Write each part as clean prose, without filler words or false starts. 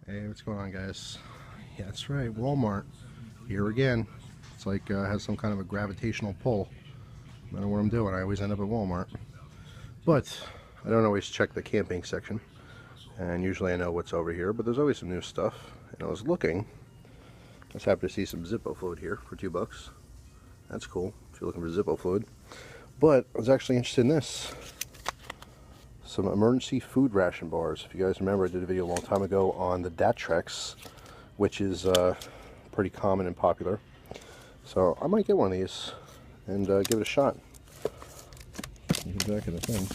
Hey, what's going on, guys? Yeah, that's right, Walmart. Here again. It's like has some kind of a gravitational pull. No matter what I'm doing, I always end up at Walmart. But I don't always check the camping section, and usually I know what's over here. But there's always some new stuff. And I was looking. I was happy to see some Zippo fluid here for $2. That's cool if you're looking for Zippo fluid. But I was actually interested in this. Some emergency food ration bars. If you guys remember, I did a video a long time ago on the Datrex, which is pretty common and popular. So I might get one of these and give it a shot. Look back at the thing.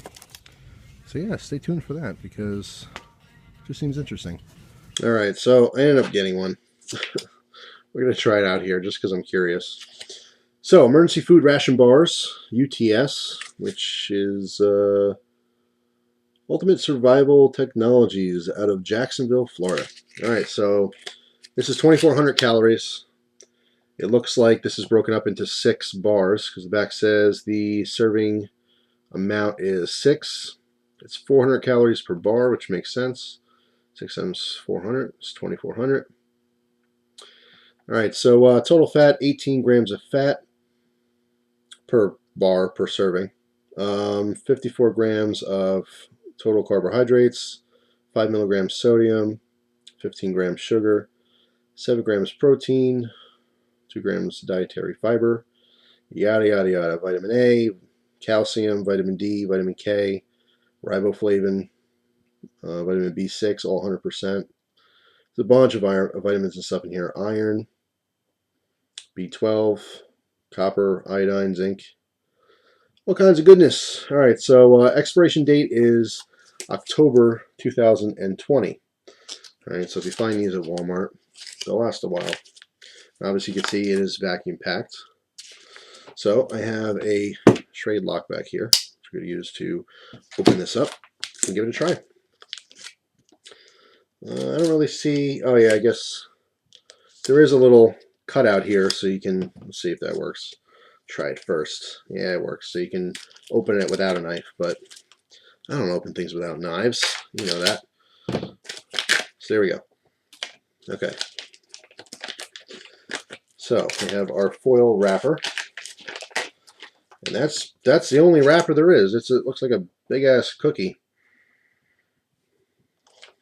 So yeah, stay tuned for that because it just seems interesting. All right, so I ended up getting one. We're gonna try it out here just because I'm curious. So emergency food ration bars, UTS, which is Ultimate Survival Technologies out of Jacksonville, Florida. All right, so this is 2,400 calories. It looks like this is broken up into 6 bars because the back says the serving amount is 6. It's 400 calories per bar, which makes sense. 6 times 400 is 2,400. All right, so total fat, 18 grams of fat per bar per serving. 54 grams of total carbohydrates, 5 milligrams sodium, 15 grams sugar, 7 grams protein, 2 grams dietary fiber, yada yada yada. Vitamin A, calcium, vitamin D, vitamin K, riboflavin, vitamin B6, all 100%. There's a bunch of vitamins and stuff in here. Iron, B12, copper, iodine, zinc, all kinds of goodness. All right, so expiration date is October 2020. All right, so if you find these at Walmart, they'll last a while. Obviously, you can see it is vacuum packed. So I have a trade lock back here, which we're going to use to open this up and give it a try. I don't really see. Oh yeah, I guess there is a little cutout here, so you can. Let's see if that works. Try it first. Yeah, it works. So you can open it without a knife, but I don't open things without knives. You know that. So there we go. Okay. So we have our foil wrapper, and that's the only wrapper there is. It looks like a big ass cookie.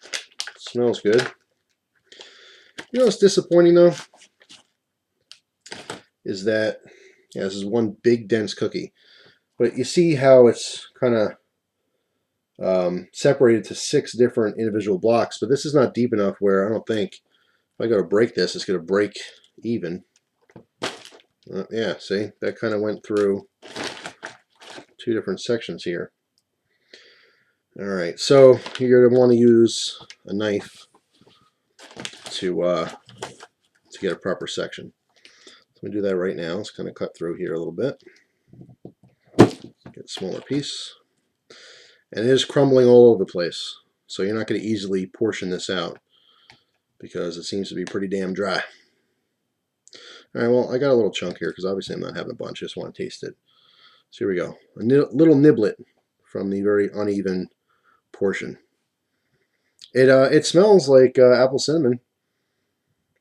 It smells good. You know what's disappointing though? Is that this is one big dense cookie, but you see how it's kind of separated to 6 different individual blocks. But this is not deep enough where I don't think if I go to break this, it's going to break even. Yeah, see, that kind of went through 2 different sections here. All right, so you're going to want to use a knife to get a proper section. So I'm going to do that right now. Let's kind of cut through here a little bit. Get a smaller piece. And it is crumbling all over the place. So you're not going to easily portion this out because it seems to be pretty damn dry. All right, well, I got a little chunk here because obviously I'm not having a bunch. I just want to taste it. So here we go. A little niblet from the very uneven portion. It smells like apple cinnamon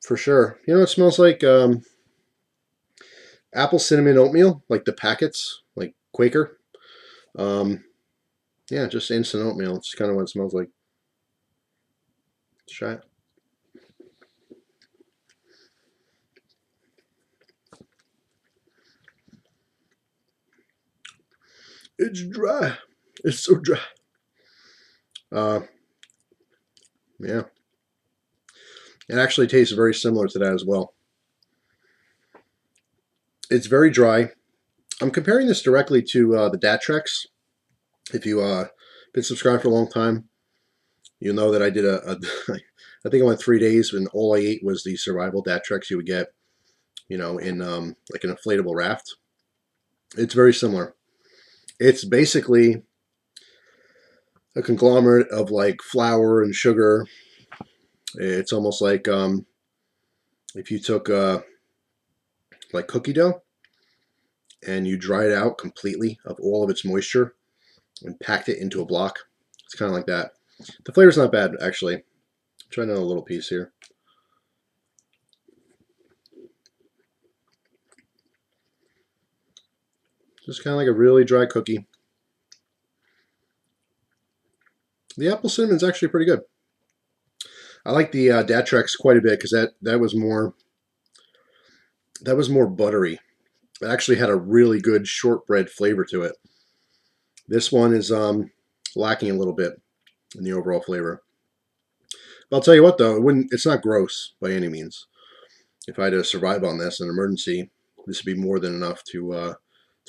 for sure. You know, it smells like apple cinnamon oatmeal, like the packets, like Quaker. Yeah, just instant oatmeal. It's kind of what it smells like. Let's try it. It's dry. It's so dry. Yeah. It actually tastes very similar to that as well. It's very dry. I'm comparing this directly to the Datrex. If you've been subscribed for a long time, you'll know that I did I think I went 3 days and all I ate was the survival Datrex you would get, you know, in like an inflatable raft. It's very similar. It's basically a conglomerate of like flour and sugar. It's almost like if you took like cookie dough and you dried it out completely of all of its moisture and packed it into a block. It's kind of like that. The flavor's not bad, actually. Try another little piece here. Just kind of like a really dry cookie. The apple cinnamon is actually pretty good. I like the Datrex quite a bit because that was more buttery. It actually had a really good shortbread flavor to it. This one is lacking a little bit in the overall flavor. But I'll tell you what though, it's not gross by any means. If I had to survive on this in an emergency, this would be more than enough to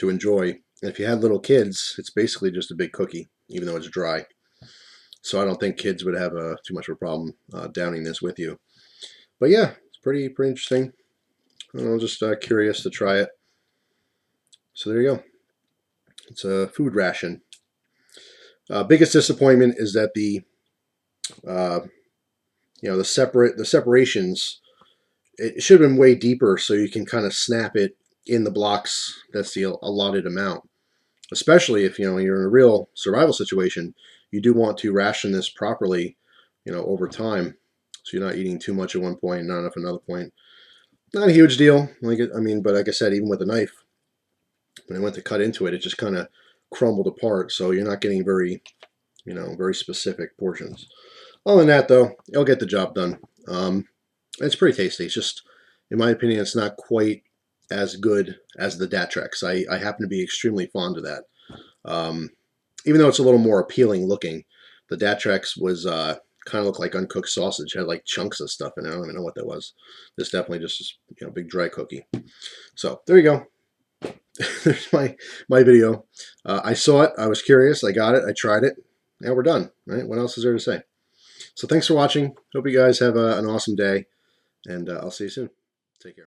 enjoy. And if you had little kids, it's basically just a big cookie, even though it's dry. So I don't think kids would have too much of a problem downing this with you. But yeah, it's pretty interesting. I'm just curious to try it. So there you go. It's a food ration. Biggest disappointment is that the the separations, it should have been way deeper so you can kind of snap it in the blocks. That's the allotted amount. Especially if you're in a real survival situation, you do want to ration this properly, over time, so you're not eating too much at one point, not enough at another point. Not a huge deal, but like I said, even with a knife, when I went to cut into it, it just kind of crumbled apart. So you're not getting very specific portions. Other than that, though, it'll get the job done. It's pretty tasty. It's just, in my opinion, it's not quite as good as the Datrex. I happen to be extremely fond of that. Even though it's a little more appealing looking, the Datrex was kind of looked like uncooked sausage. It had like chunks of stuff in it. I don't even know what that was. This definitely just big dry cookie. So there you go. There's my video. I saw it. I was curious. I got it. I tried it. Now we're done. Right? What else is there to say? So thanks for watching. Hope you guys have an awesome day, and I'll see you soon. Take care.